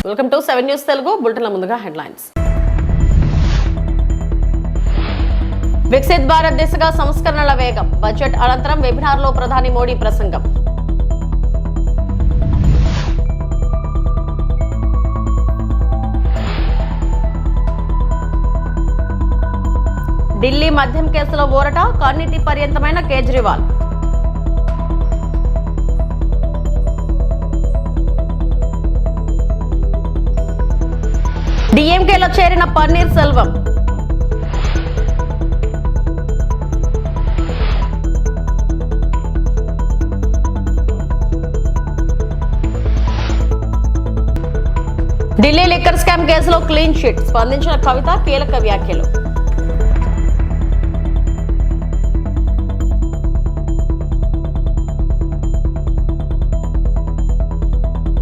Welcome to 7 news Telugu బులెటిన్ల ముందుగా headlines. Viksit Bharat దిశగా సంస్కరణల వేగం. బడ్జెట్ అనంతరం వెబినార్లో ప్రధాని మోడీ ప్రసంగం. ఢిల్లీ మద్యం కేసులో ఊరట, కన్నీటి పర్యంతమైన కేజ్రీవాల్. డీఎంకేలో చేరిన పన్నీర్ సెల్వం. ఢిల్లీ లిక్కర్ స్కామ్ కేసులో క్లీన్ చిట్. స్పందించిన కవిత కీలక వ్యాఖ్యలు.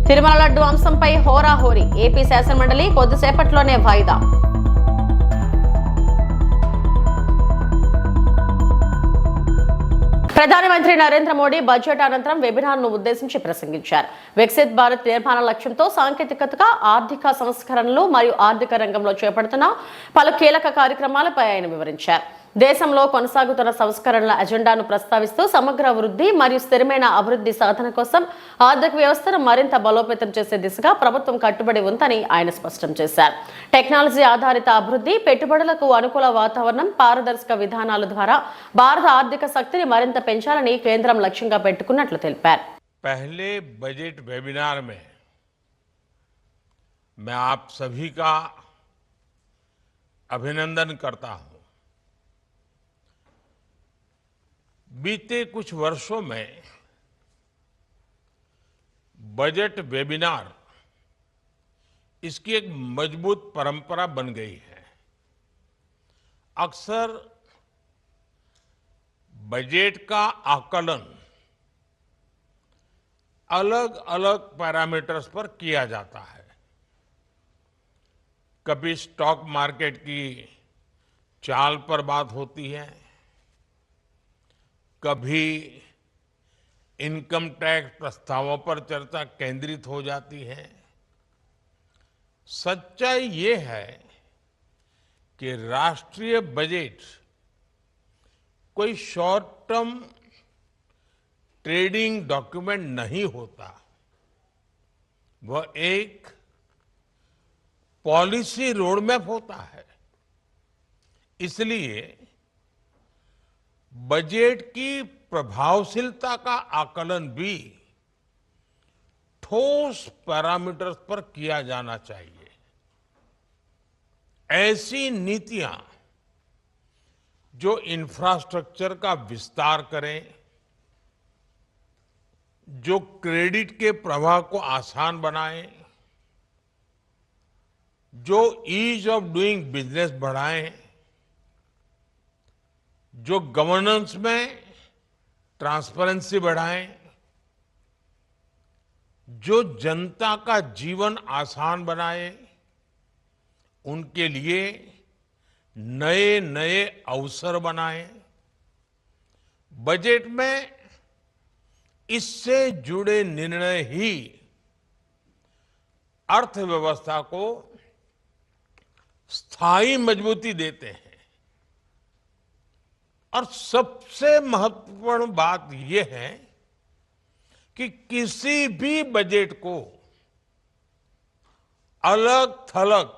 తిరుమల లడ్డు అంశంపై హోరాహోరీ. ఏపీ శాసనమండలి కొద్దిసేపట్లోనే వాయిదా. ప్రధానమంత్రి నరేంద్ర మోడీ బడ్జెట్ అనంతరం వెబినార్ను ఉద్దేశించి ప్రసంగించారు. వికసిత్ భారత్ నిర్మాణ లక్ష్యంతో సాంకేతికతగా ఆర్థిక సంస్కరణలు మరియు ఆర్థిక రంగంలో చేపడుతున్న పలు కీలక కార్యక్రమాలపై ఆయన వివరించారు. దేశంలో కొనసాగుతున్న సంస్కరణల అజెండాను ప్రస్తావిస్తూ సమగ్ర వృద్ధి మరియు స్థిరమైన అభివృద్ధి సాధన కోసం ఆర్థిక వ్యవస్థను మరింత బలోపేతం చేసే దిశగా ప్రభుత్వం కట్టుబడి ఉందని ఆయన స్పష్టం చేశారు. టెక్నాలజీ ఆధారిత అభివృద్ధి, పెట్టుబడులకు అనుకూల వాతావరణం, పారదర్శక విధానాల ద్వారా భారత ఆర్థిక శక్తిని మరింత పెంచాలని కేంద్రం లక్ష్యంగా పెట్టుకున్నట్లు తెలిపారు. पहले बजट वेबिनार में मैं आप सभी का अभिनंदन करता हूं। बीते कुछ वर्षों में बजट वेबिनार इसकी एक मजबूत परंपरा बन गई है। अक्सर बजट का आकलन अलग अलग पैरामीटर्स पर किया जाता है। कभी स्टॉक मार्केट की चाल पर बात होती है, कभी इनकम टैक्स प्रस्तावों पर चर्चा केंद्रित हो जाती है। सच्चाई ये है कि राष्ट्रीय बजट कोई शॉर्ट टर्म ट्रेडिंग डॉक्यूमेंट नहीं होता, वह एक पॉलिसी रोडमैप होता है। इसलिए बजट की प्रभावशीलता का आकलन भी ठोस पैरामीटर्स पर किया जाना चाहिए। ऐसी नीतियां जो इंफ्रास्ट्रक्चर का विस्तार करें, जो क्रेडिट के प्रवाह को आसान बनाएं, जो ईज ऑफ डूइंग बिजनेस बढ़ाएं, जो गवर्नेंस में ट्रांसपेरेंसी बढ़ाएं, जो जनता का जीवन आसान बनाए, उनके लिए नए नए अवसर बनाएं। बजट में इससे जुड़े निर्णय ही अर्थव्यवस्था को स्थायी मजबूती देते हैं। और सबसे महत्वपूर्ण बात यह है कि किसी भी बजट को अलग थलग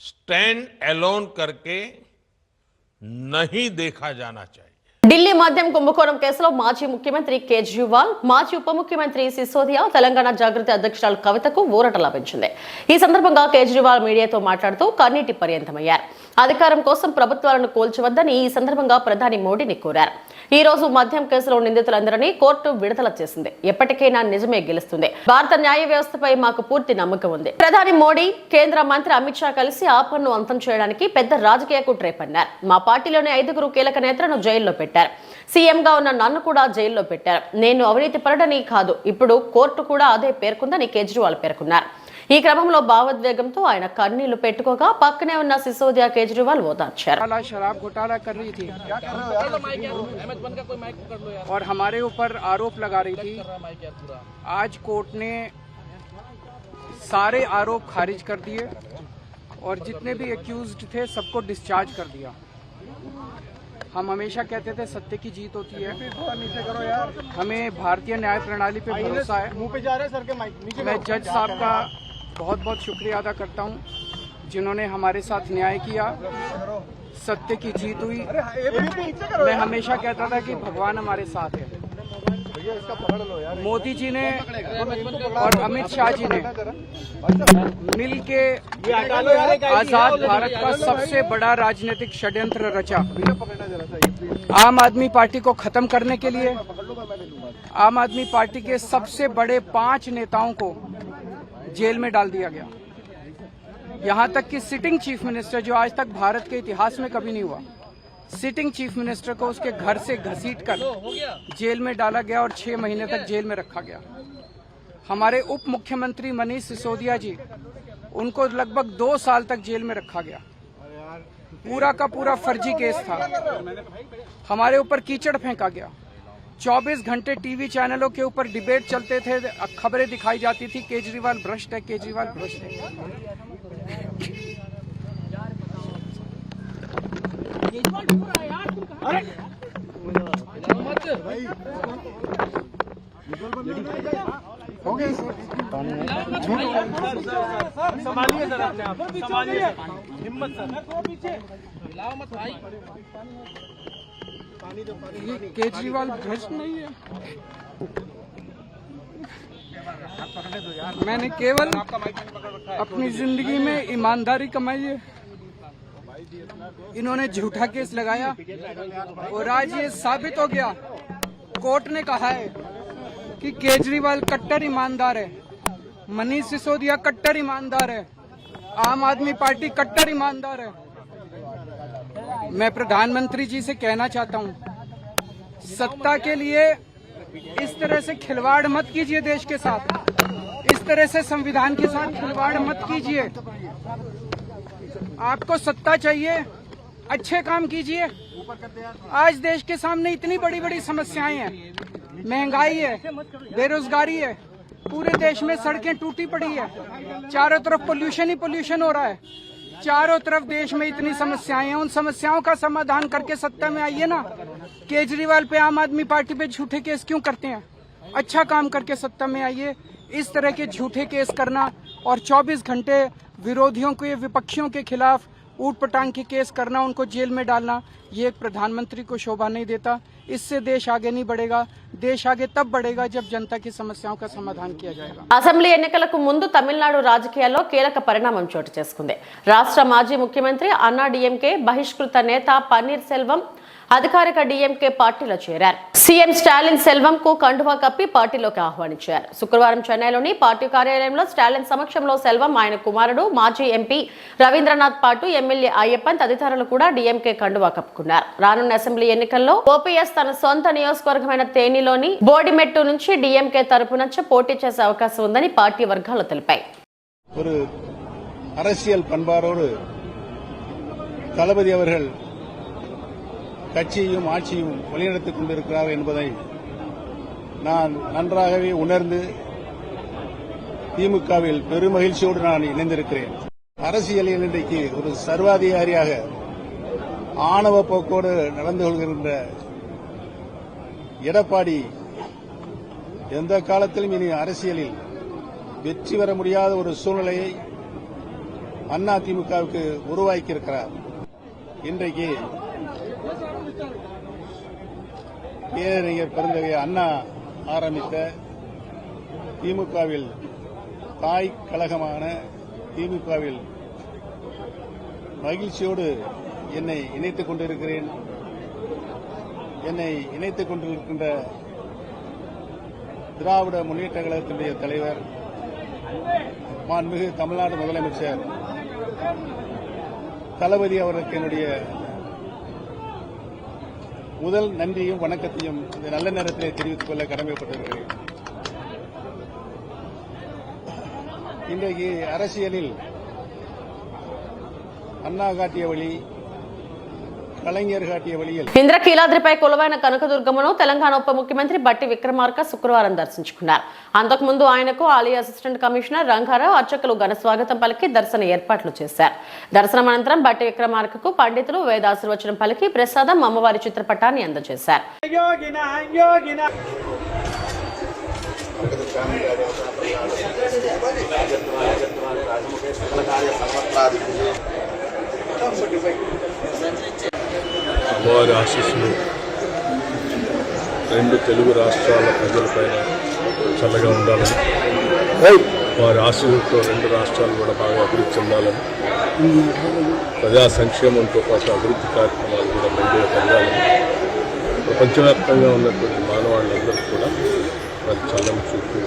स्टैंड अलोन करके नहीं देखा जाना चाहिए। ఢిల్లీ మద్యం కుంభకోణం కేసులో మాజీ ముఖ్యమంత్రి కేజ్రీవాల్, మాజీ ఉప ముఖ్యమంత్రి సిసోదియా, తెలంగాణ జాగృతి అధ్యక్షురాలు కవితకు ఊరట లభించింది. ఈ సందర్భంగా కేజ్రీవాల్ మీడియాతో మాట్లాడుతూ కన్నీటి పర్యంతమయ్యారు. అధికారం కోసం ప్రభుత్వాలను కూల్చవద్దని ఈ సందర్భంగా ప్రధాని మోడీని కోరారు. ఈ రోజు మద్యం కేసులో నిందితులందరినీ కోర్టు విడుదల చేసింది. ఎప్పటికైనా నిజమే గెలుస్తుంది. భారత న్యాయ వ్యవస్థపై మాకు పూర్తి నమ్మకం ఉంది. ప్రధాని మోడీ, కేంద్ర మంత్రి అమిత్ షా కలిసి ఆ పన్ను అంతం చేయడానికి పెద్ద రాజకీయ కుట్ర పన్నారు. మా పార్టీలోని 5 కీలక నేతలను జైల్లో పెట్టారు. సీఎంగా ఉన్న నన్ను కూడా జైల్లో పెట్టారు. నేను అవినీతి పరుడని కాదు, ఇప్పుడు కోర్టు కూడా అదే పేర్కొందని కేజ్రీవాల్ పేర్కొన్నారు. ఈ క్రమంలో భావోద్వేగంతో ఆయన కన్నీళ్లు పెట్టుకోగా పక్కనే ఉన్న సిసోదియా కేజ్రీవాల్ ఓదార్చారు. शराब घोटाला कर रही थी और हमारे ऊपर आरोप लगा रही थी। आज कोर्ट ने सारे आरोप खारिज कर दिए और जितने भी एक्यूज्ड थे सबको डिस्चार्ज कर दिया। हम हमेशा कहते थे सत्य की जीत होती है। हमें भारतीय न्याय प्रणाली पे भरोसा है। मैं जज साहब का बहुत बहुत शुक्रिया अदा करता हूं, जिन्होंने हमारे साथ न्याय किया, सत्य की जीत हुई। मैं हमेशा कहता था कि भगवान हमारे साथ है। मोदी जी ने और अमित शाह जी ने मिलके आजाद भारत का सबसे बड़ा राजनीतिक षड्यंत्र रचा। आम आदमी पार्टी को खत्म करने के लिए आम आदमी पार्टी के सबसे बड़े 5 नेताओं को जेल में डाल दिया गया। यहां तक कि सिटिंग चीफ मिनिस्टर, जो आज तक भारत के इतिहास में कभी नहीं हुआ, सिटिंग चीफ मिनिस्टर को उसके घर से घसीटकर जेल में डाला गया और 6 महीने तक जेल में रखा गया। हमारे उप मुख्यमंत्री मनीष सिसोदिया जी, उनको लगभग 2 साल तक जेल में रखा गया। पूरा का पूरा फर्जी केस था। हमारे ऊपर कीचड़ फेंका गया। 24 घंटे टीवी चैनलों के ऊपर डिबेट चलते थे, खबरें दिखाई जाती थी केजरीवाल भ्रष्ट है, केजरीवाल भ्रष्ट है। संभालिए सर, अपने आप संभालिए, हिम्मत सर, ये केजरीवाल भ्रष्ट नहीं है। मैंने केवल अपनी जिंदगी में ईमानदारी कमाई है। इन्होंने झूठा केस लगाया और आज ये साबित हो गया। कोर्ट ने कहा है कि केजरीवाल कट्टर ईमानदार है, मनीष सिसोदिया कट्टर ईमानदार है, आम आदमी पार्टी कट्टर ईमानदार है। मैं प्रधानमंत्री जी से कहना चाहता हूं, सत्ता के लिए इस तरह से खिलवाड़ मत कीजिए देश के साथ, इस तरह से संविधान के साथ खिलवाड़ मत कीजिए। आपको सत्ता चाहिए, अच्छे काम कीजिए। आज देश के सामने इतनी बड़ी बड़ी समस्याएं हैं, महंगाई है, बेरोजगारी है, पूरे देश में सड़कें टूटी पड़ी है, चारों तरफ पोल्यूशन ही पोल्यूशन हो रहा है, चारों तरफ देश में इतनी समस्याएं हैं। उन समस्याओं का समाधान करके सत्ता में आइए ना। केजरीवाल पे, आम आदमी पार्टी पे झूठे केस क्यों करते हैं? अच्छा काम करके सत्ता में आइए। इस तरह के झूठे केस करना और 24 घंटे विरोधियों के, विपक्षियों के खिलाफ ऊट पटांग के केस करना, उनको जेल में डालना, ये एक प्रधानमंत्री को शोभा नहीं देता। इससे देश आगे नहीं बढ़ेगा। देश आगे तब बढ़ेगा जब जनता की समस्याओं का समाधान किया जाएगा। అసెంబ్లీ ఎన్నికలకు ముందు తమిళనాడు రాజకీయాల్లో కీలక పరిణామం చోటు చేసుకుంది. రాష్ట్ర మాజీ ముఖ్యమంత్రి అన్నా డీఎంకే బహిష్కృత నేత పన్నీర్ సెల్వం అధికారిక డీఎంకే పార్టీలో చేరారు. సీఎం స్టాలిన్ సెల్వం కు కండువా కప్పి పార్టీలోకి ఆహ్వానించారు. శుక్రవారం చెన్నైలోని పార్టీ కార్యాలయంలో స్టాలిన్ సమక్షంలో సెల్వం, ఆయన కుమారుడు మాజీ ఎంపీ రవీంద్రనాథ్ పాటు ఎమ్మెల్యే అయ్యప్పన్ తదితరులు కూడా డీఎంకే కండువా కప్పుకున్నారు. రానున్న అసెంబ్లీ ఎన్నికల్లో ఓపీఎస్ తన సొంత నియోజకవర్గమైన తేనిలోని బోడిమెట్టు నుంచి డీఎంకే తరపున పోటీ చేసే అవకాశం ఉందని పార్టీ వర్గాలు తెలిపాయి. ஒரு அரசியல் பண்பாரோடு தளபதி அவர்கள் கட்சியையும் ஆட்சியும் வழிநடத்திக் கொண்டிருக்கிறார் என்பதை நான் நன்றாகவே உணர்ந்து திமுகவில் பெருமகிழ்ச்சியோடு நான் இணைந்திருக்கிறேன். அரசியலில் இன்றைக்கு ஒரு சர்வாதிகாரியாக ஆணவ போக்கோடு நடந்து கொள்கின்ற எடப்பாடி எந்த காலத்திலும் இனி அரசியலில் வெற்றி பெற முடியாத ஒரு சூழ்நிலையை அதிமுகவுக்கு உருவாக்கியிருக்கிறார். இன்றைக்கு பேரறிஞர் பெருந்தகை அண்ணா ஆரம்பித்த திமுகவில் தாய் கழகமான திமுகவில் மகிழ்ச்சியோடு என்னை இணைத்துக் கொண்டிருக்கிறேன். என்னை இணைத்துக் கொண்டிருக்கின்ற திராவிட முன்னேற்ற கழகத்தினுடைய தலைவர் மாண்புமிகு தமிழ்நாடு முதலமைச்சர் தளபதி அவர்களுக்கு என்னுடைய முதல் நன்றியும் வணக்கத்தையும் இந்த நல்ல நேரத்திலே தெரிவித்துக் கொள்ள கடமைப்பட்டிருக்கிறேன். இன்றைக்கு அரசியலில் அண்ணா காட்டிய வழி, கலைஞர் காட்டிய வழியில் ఇంద్రకీలాద్రిపై కొలువైన కనకదుర్గమ్మను తెలంగాణ ఉప ముఖ్యమంత్రి బట్టి విక్రమార్క శుక్రవారం దర్శించుకున్నారు. అంతకుముందు ఆయనకు ఆలయ అసిస్టెంట్ కమిషనర్ రంగారావు అర్చకులు ఘన స్వాగతం పలికి దర్శన ఏర్పాట్లు చేశారు. దర్శనం అనంతరం బట్టి విక్రమార్కకు పండితులు వేదాశీర్వచనం పలికి ప్రసాదం అమ్మవారి చిత్రపటాన్ని అందజేశారు. అమ్మవారి ఆశీస్సులు రెండు తెలుగు రాష్ట్రాల ప్రజలపైన చల్లగా ఉండాలని, వారి ఆశీస్సులతో రెండు రాష్ట్రాలు కూడా బాగా అభివృద్ధి చెందాలని, ప్రజా సంక్షేమంతో పాటు అభివృద్ధి కార్యక్రమాలు కూడా మెండుగా పొందాలని, ప్రపంచవ్యాప్తంగా ఉన్నటువంటి మానవాళ్ళందరికీ కూడా మరి చల్లని చూపు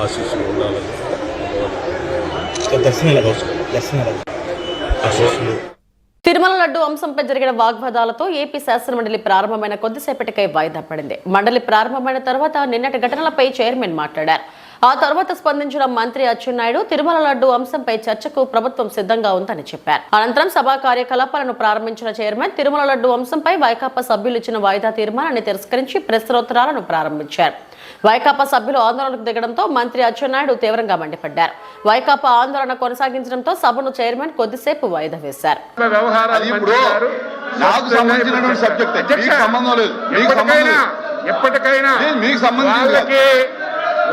ఆశీస్సులు ఉండాలని ఆశీస్సులు. తిరుమల లడ్డు అంశంపై జరిగిన వాగ్వాదాలతో ఏపీ శాసనమండలి ప్రారంభమైన కొద్దిసేపటికై వాయిదా పడింది. మండలి ప్రారంభమైన తర్వాత నిన్నటి ఘటనలపై చైర్మన్ మాట్లాడారు. ఆ తర్వాత స్పందించిన మంత్రి అచ్చెన్నాయుడు తిరుమల లడ్డు అంశంపై చర్చకు ప్రభుత్వం సిద్ధంగా ఉందని చెప్పారు. అనంతరం సభా కార్యకలాపాలను ప్రారంభించిన చైర్మన్ తిరుమల లడ్డు అంశంపై వైకాపా సభ్యులు ఇచ్చిన వాయిదా తీర్మానాన్ని తిరస్కరించి ప్రశ్నోత్తరాలను ప్రారంభించారు. వైకాపా సభ్యులు ఆందోళనకు దిగడంతో మంత్రి అచ్చెన్నాయుడు తీవ్రంగా మండిపడ్డారు. వైకాపా ఆందోళన కొనసాగించడంతో సభను చైర్మన్ కొద్దిసేపు వాయిదా వేశారు.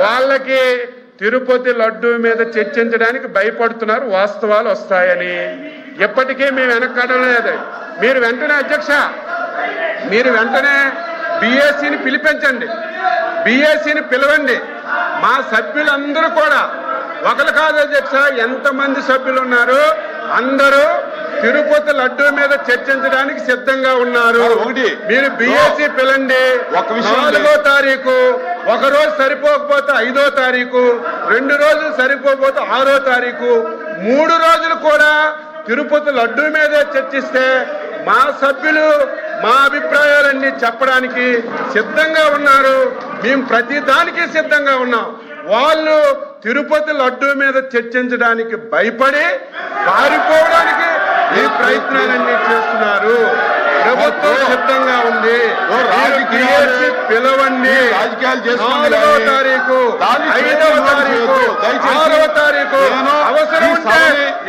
వాళ్ళకి తిరుపతి లడ్డు మీద చర్చించడానికి భయపడుతున్నారు. వాస్తవాలు వస్తాయని ఎప్పటికీ మేము వెనకడం లేదు. మీరు వెంటనే అధ్యక్ష, మీరు వెంటనే బిఎస్సిని పిలిపించండి, బిఎస్సిని పిలవండి. మా సభ్యులందరూ కూడా ఒకరు కాదు అధ్యక్ష, ఎంతమంది సభ్యులు ఉన్నారు అందరూ తిరుపతి లడ్డు మీద చర్చించడానికి సిద్ధంగా ఉన్నారు. మీరు బిఎస్సి పిలండి. 4వ తారీఖు, ఒక రోజు సరిపోకపోతే 5వ తారీఖు, 2 రోజులు సరిపోకపోతే 6వ తారీఖు, 3 రోజులు కూడా తిరుపతి లడ్డు మీద చర్చిస్తే మా సభ్యులు మా అభిప్రాయాలన్నీ చెప్పడానికి సిద్ధంగా ఉన్నారు. మేము ప్రతి దానికి సిద్ధంగా ఉన్నాం. వాళ్ళు తిరుపతి లడ్డు మీద చర్చించడానికి భయపడి పారిపోవడానికి ఈ ప్రయత్నాలన్నీ చేస్తున్నారు. ప్రభుత్వం సిద్ధంగా ఉంది. పిలవండి. 4వ తారీఖు, 5వ తారీఖు, 6వ తారీఖు, అవసరం ఉంటే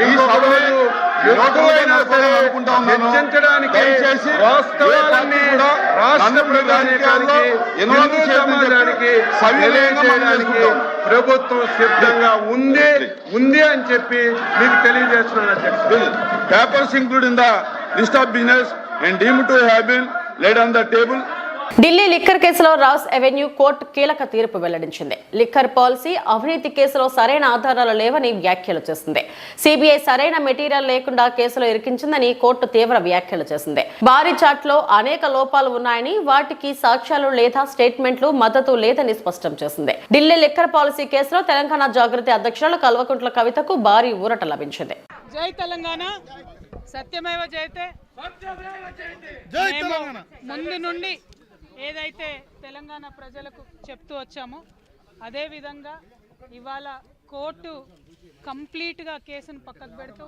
ఇంకొక రోజు ఎక్కువైనా సరే చర్చించడానికి, వాస్తవాలన్నీ రాష్ట్ర ప్రజానీకానికి, హిందూ సమాజానికి తెలియజేయడానికి ప్రభుత్వం సిద్ధంగా ఉంది అని చెప్పి మీకు తెలియజేస్తున్నాను అధ్యక్షుడు. Papers include in the list of business and deemed to have been laid on the table. Delhi liquor కేసులో రాస్ అవెన్యూ కోర్టు కీలక తీర్పు వెల్లడించింది. లిక్కర్ పాలసీ అవినీతి కేసులో సరైన ఆధారాలు లేవని వ్యాఖ్యలు చేసింది. సిబిఐ సరైన మెటీరియల్ లేకుండా కేసులో ఇరికించిందని కోర్టు తీవ్ర వ్యాఖ్యలు చేసింది. భారీ చాట్లో అనేక లోపాలు ఉన్నాయని, వాటికి సాక్ష్యాలు లేదా స్టేట్మెంట్లు మద్దతు లేదని స్పష్టం చేసింది. ఢిల్లీ లిక్కర్ పాలసీ కేసులో తెలంగాణ జాగృతి అధ్యక్షురాలు కల్వకుంట్ల కవితకు భారీ ఊరట లభించింది. జై తెలంగాణ, సత్యమేవ జయతే. ముందు నుండి ఏదైతే తెలంగాణ ప్రజలకు చెప్తూ వచ్చామో అదే విధంగా ఇవాళ కోర్టు కంప్లీట్గా కేసును పక్కకు పెడుతూ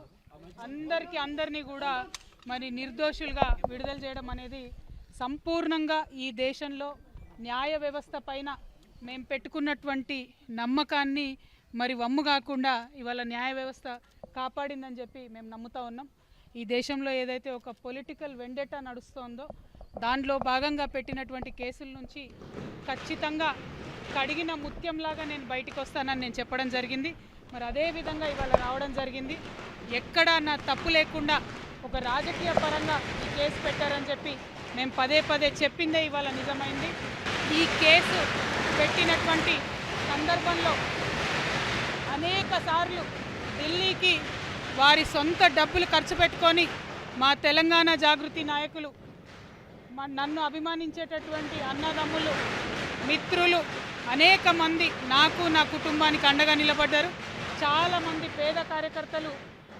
అందరినీ కూడా మరి నిర్దోషులుగా విడుదల చేయడం అనేది సంపూర్ణంగా ఈ దేశంలో న్యాయ వ్యవస్థ పైన మేము పెట్టుకున్నటువంటి నమ్మకాన్ని మరి వమ్ము కాకుండా ఇవాళ న్యాయ వ్యవస్థ కాపాడిందని చెప్పి మేము నమ్ముతా ఉన్నాం. ఈ దేశంలో ఏదైతే ఒక పొలిటికల్ వెండెటా నడుస్తోందో దాంట్లో భాగంగా పెట్టినటువంటి కేసుల నుంచి ఖచ్చితంగా కడిగిన ముత్యంలాగా నేను బయటికి వస్తానని నేను చెప్పడం జరిగింది. మరి అదే విధంగా ఇవాళ రావడం జరిగింది. ఎక్కడా నా తప్పు లేకుండా ఒక రాజకీయ పరంగా ఈ కేసు పెట్టారని చెప్పి మేము పదే చెప్పిందే ఇవాళ నిజమైంది. ఈ కేసు పెట్టినటువంటి సందర్భంలో అనేక సార్లు ఢిల్లీకి వారి సొంత డబ్బులు ఖర్చు పెట్టుకొని మా తెలంగాణ జాగృతి నాయకులు, నన్ను అభిమానించేటటువంటి అన్నదమ్ములు, మిత్రులు అనేక మంది నాకు, నా కుటుంబానికి అండగా నిలబడ్డారు. చాలామంది పేద కార్యకర్తలు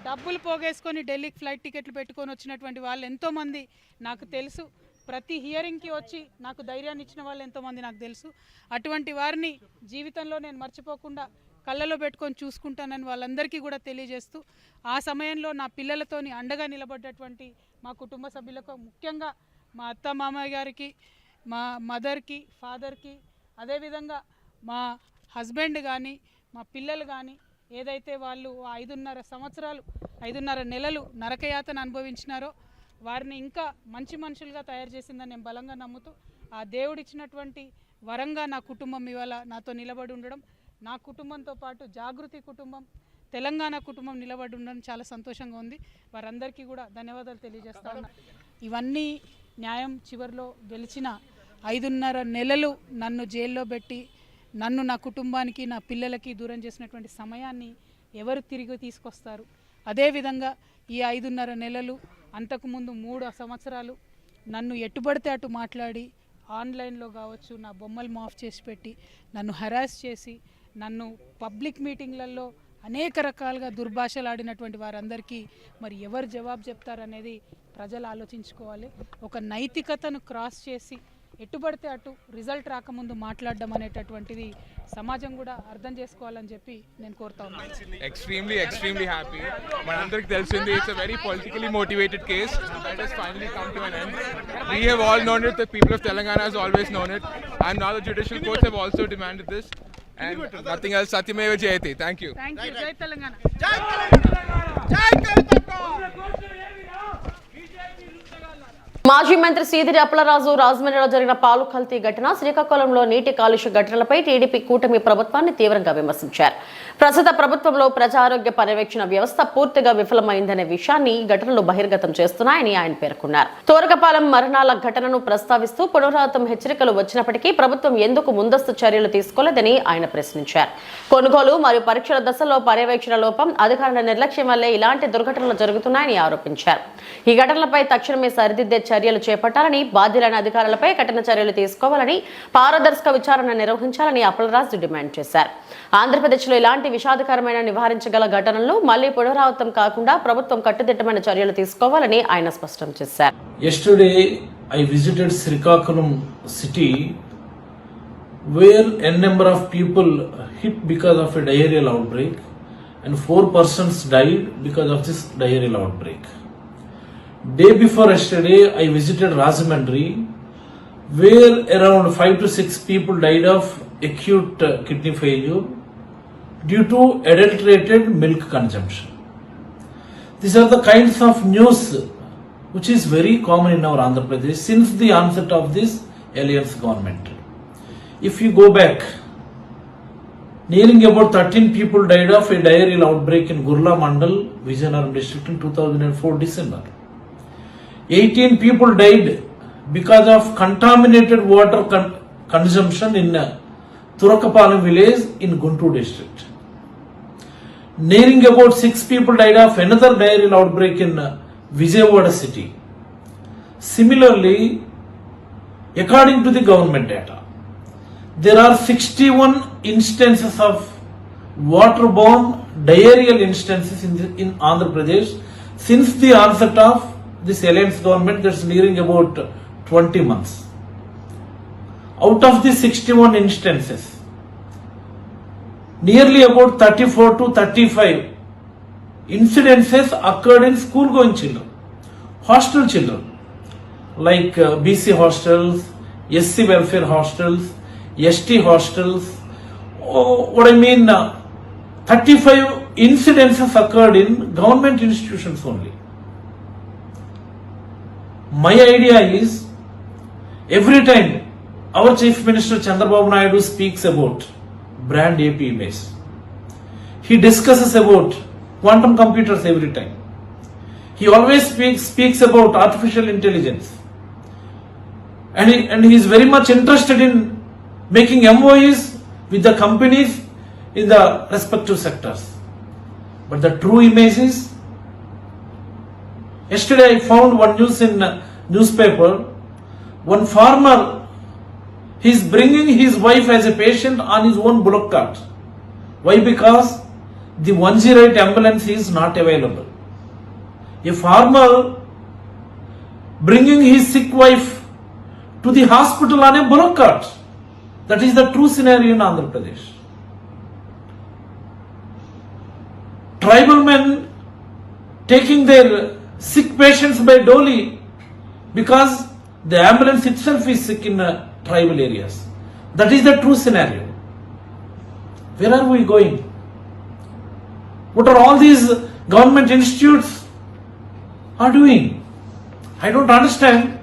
డబ్బులు పోగేసుకొని ఢిల్లీకి ఫ్లైట్ టికెట్లు పెట్టుకొని వచ్చినటువంటి వాళ్ళు ఎంతోమంది నాకు తెలుసు. ప్రతి హియరింగ్కి వచ్చి నాకు ధైర్యాన్ని ఇచ్చిన వాళ్ళు ఎంతోమంది నాకు తెలుసు. అటువంటి వారిని జీవితంలో నేను మర్చిపోకుండా కళ్ళలో పెట్టుకొని చూసుకుంటానని వాళ్ళందరికీ కూడా తెలియజేస్తూ, ఆ సమయంలో నా పిల్లలతోని అండగా నిలబడ్డటువంటి మా కుటుంబ సభ్యులకు, ముఖ్యంగా మా అత్త మామయ్య గారికి, మా మదర్కి, ఫాదర్కి, అదేవిధంగా మా హస్బెండ్ కానీ మా పిల్లలు కానీ ఏదైతే వాళ్ళు 5.5 నెలలు నరకయాతన అనుభవించినారో వారిని ఇంకా మంచి మనుషులుగా తయారు చేసిందని నేను బలంగా నమ్ముతూ, ఆ దేవుడిచ్చినటువంటి వరంగా నా కుటుంబం ఇవాళ నాతో నిలబడి ఉండడం, నా కుటుంబంతో పాటు జాగృతి కుటుంబం, తెలంగాణ కుటుంబం నిలబడి ఉండడం చాలా సంతోషంగా ఉంది. వారందరికీ కూడా ధన్యవాదాలు తెలియజేస్తా ఉన్నా. ఇవన్నీ న్యాయం చివరిలో గెలిచిన 5.5 నెలలు నన్ను జైల్లో పెట్టి నన్ను, నా కుటుంబానికి, నా పిల్లలకి దూరం చేసినటువంటి సమయాన్ని ఎవరు తిరిగి తీసుకొస్తారు? అదేవిధంగా ఈ 5.5 నెలలు, అంతకుముందు 3 సంవత్సరాలు నన్ను ఎట్టుబడితే అటు మాట్లాడి ఆన్లైన్లో కావచ్చు నా బొమ్మలు మాఫ్ చేసి పెట్టి నన్ను హరాస్ చేసి నన్ను పబ్లిక్ మీటింగ్లలో అనేక రకాలుగా దుర్భాషలాడినటువంటి వారందరికీ మరి ఎవరు జవాబు చెప్తారనేది ప్రజలు ఆలోచించుకోవాలి. ఒక నైతికతను క్రాస్ చేసి ఎట్టుబడితే అటు రిజల్ట్ రాకముందు మాట్లాడడం అనేటటువంటిది సమాజం కూడా అర్థం చేసుకోవాలని చెప్పి నేను కోరుతా ఉన్నాను. Extremely happy. మనందరికి తెలిసింది, it's a very politically motivated case that has finally come to an end. We have all known it, the people of Telangana has always known it, and now the judicial courts have also demanded this, and nothing else. Satyameva Jayate. Thank you. జై తెలంగాణ. మాజీ మంత్రి సీదిరి అప్పలరాజు రాజమండ్రిలో జరిగిన పాలు కల్తీ ఘటన, శ్రీకాకుళంలో నీటి కాలుష్య ఘటనలపై టీడీపీ కూటమి ప్రభుత్వాన్ని తీవ్రంగా విమర్శించారు. ప్రస్తుత ప్రభుత్వంలో ప్రజా ఆరోగ్య పర్యవేక్షణ వ్యవస్థ పూర్తిగా విఫలమైందనే విషయాన్ని ఈ ఘటనలు బహిర్గతం చేస్తున్నాయని ఆయన పేర్కొన్నారు. తోరకపాలెం మరణాల ఘటనను ప్రస్తావిస్తూ పునరావృతం హెచ్చరికలు వచ్చినప్పటికీ ప్రభుత్వం ఎందుకు ముందస్తు చర్యలు తీసుకోలేదని ఆయన ప్రశ్నించారు. కొనుగోలు మరియు పరీక్షల దశలో పర్యవేక్షణ లోపం, అధికారుల నిర్లక్ష్యం వల్లే ఇలాంటి దుర్ఘటనలు జరుగుతున్నాయని ఆరోపించారు. ఈ ఘటనలపై తక్షణమే సరిదిద్దే చర్యలు చేపట్టాలని, బాధ్యులైన అధికారులపై కఠిన చర్యలు తీసుకోవాలని, పారదర్శక విచారణ నిర్వహించాలని అప్పలరాజు డిమాండ్ చేశారు. ఆంధ్రప్రదేశ్లో ఇలాంటి విషాదకరమైన నివారించగల ఘటనలు మళ్లీ పునరావృతం కాకుండా ప్రభుత్వం కట్టుదిట్టమైన చర్యలు తీసుకోవాలని ఆయన స్పష్టం చేశారు. Yesterday I visited Srikakulam city where a number of people hit because of a diarrheal outbreak and 4 persons died because of this diarrheal outbreak. Day before yesterday I visited Rajahmundry where around 5 to 6 people died of acute kidney failure due to adulterated milk consumption. These are the kinds of news which is very common in our Andhra Pradesh since the onset of this alliance government. If you go back, nearing about 13 people died of a diarrheal outbreak in Gurla Mandal, Vizianagaram district in 2004 December. 18 people died because of contaminated water consumption in Turakapalam village in Guntur district. Nearing about 6 people died of another diarrheal outbreak in Vijayawada city. Similarly, according to the government data, there are 61 instances of waterborne diarrheal instances in Andhra Pradesh since the onset of this alliance government, that's nearing about 20 months. Out of the 61 instances, nearly about 34 to 35 incidences occurred in school going children, hostel children like BC hostels, SC welfare hostels, ST hostels. What I mean, 35 incidences occurred in government institutions only. My idea is, every time our Chief Minister Chandrababu Naidu speaks about brand AP image, he discusses about quantum computers every time. He always speaks about artificial intelligence, and he is very much interested in making MOUs with the companies in the respective sectors. But the true image is, yesterday I found one news in newspaper. One farmer, he is bringing his wife as a patient on his own bullock cart. Why? Because the 108 ambulance is not available. A farmer bringing his sick wife to the hospital on a bullock cart. That is the true scenario in Andhra Pradesh. Tribal men taking their sick patients by dolly because the ambulance itself is sick in tribal areas. That is the true scenario. Where are we going? What are all these government institutes are doing? I don't understand.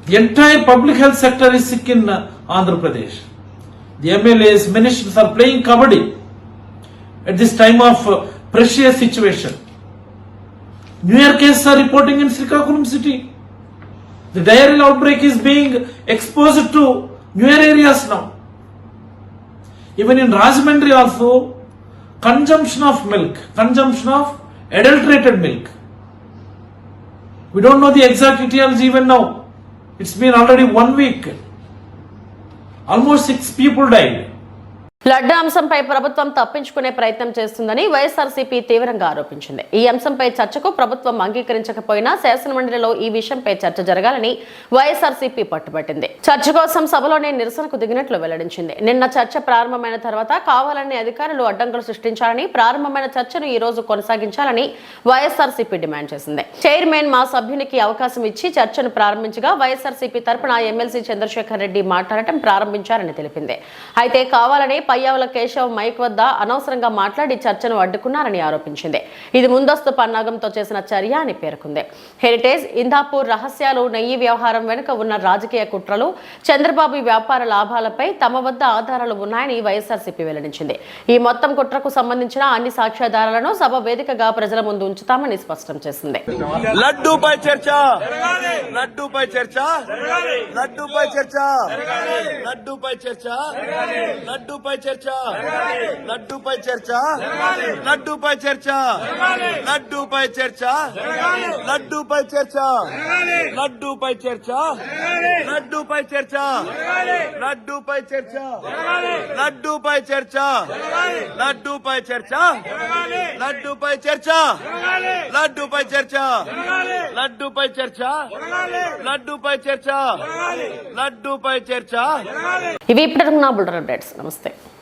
The entire public health sector is sick in Andhra Pradesh. The MLAs, ministers are playing kabaddi at this time of precious situation. New Year cases are reporting in Srikakulam city. The diarrheal outbreak is being exposed to New Year areas now. Even in Rajahmundry also, consumption of milk, consumption of adulterated milk. We don't know the exact details even now. It's been already 1 week. Almost 6 people died. లడ్డా అంశంపై ప్రభుత్వం తప్పించుకునే ప్రయత్నం చేస్తుందని వైఎస్ఆర్సీపీ తీవ్రంగా ఆరోపించింది. ఈ అంశంపై చర్చకు ప్రభుత్వం అంగీకరించకపోయినా శాసనమండలిలో ఈ విషయంపై చర్చ జరగాలని వైఎస్ఆర్సీపీ పట్టుబట్టింది. చర్చ కోసం సభలోనే నిరసనకు దిగినట్లు వెల్లడించింది. నిన్న చర్చ ప్రారంభమైన తర్వాత కావాలని అధికారులు అడ్డంకులు సృష్టించాలని, ప్రారంభమైన చర్చను ఈ రోజు కొనసాగించాలని వైఎస్ఆర్సీపీ డిమాండ్ చేసింది. చైర్మన్ మా సభ్యునికి అవకాశం ఇచ్చి చర్చను ప్రారంభించగా వైఎస్ఆర్సీపీ తరపున ఎమ్మెల్సీ చంద్రశేఖర్ రెడ్డి మాట్లాడటం ప్రారంభించారని తెలిపింది. అయితే కావాలని పయ్యావుల కేశవ్ మైక్ వద్ద అనవసరంగా మాట్లాడి చర్చను అడ్డుకున్నారని ఆరోపించింది. ఇది ముందస్తు పన్నాగంతో చేసిన చర్య అని పేర్కొంది. హెరిటేజ్, ఇందాపూర్ రహస్యాలు, నెయ్యి వ్యవహారం వెనుక ఉన్న రాజకీయ కుట్రలు, చంద్రబాబు వ్యాపార లాభాలపై తమ వద్ద ఆధారాలు ఉన్నాయని వైఎస్ఆర్సీపీ వెల్లడించింది. ఈ మొత్తం కుట్రకు సంబంధించిన అన్ని సాక్ష్యాధారాలను సభ వేదికగా ప్రజల ముందు ఉంచుతామని స్పష్టం చేసింది. లడ్డూపై చర్చ, లడ్డూపై చర్చ, లడ్డూపై చర్చ, లడ్డూపై చర్చ, లడ్డూపై చర్చ, లడ్డూపై చర్చ, లడ్డూపై చర్చ, లడ్డూపై చర్చ, లడ్డూపై చర్చ, లడ్డూపై చర్చ, లడ్డూపై చర్చ, లడ్డూపై చర్చ, లడ్డూపై చర్చ, లడ్డూపై చర్చ, లడ్డూపై చర్చ, లడ్డూపై చర్చ, లడ్డూపై చర్చ, లడ్డూపై చర్చ, లడ్డూపై చర్చ. ఇవి ఇప్పుడు బులెటిన్ అప్డేట్స్. నమస్తే.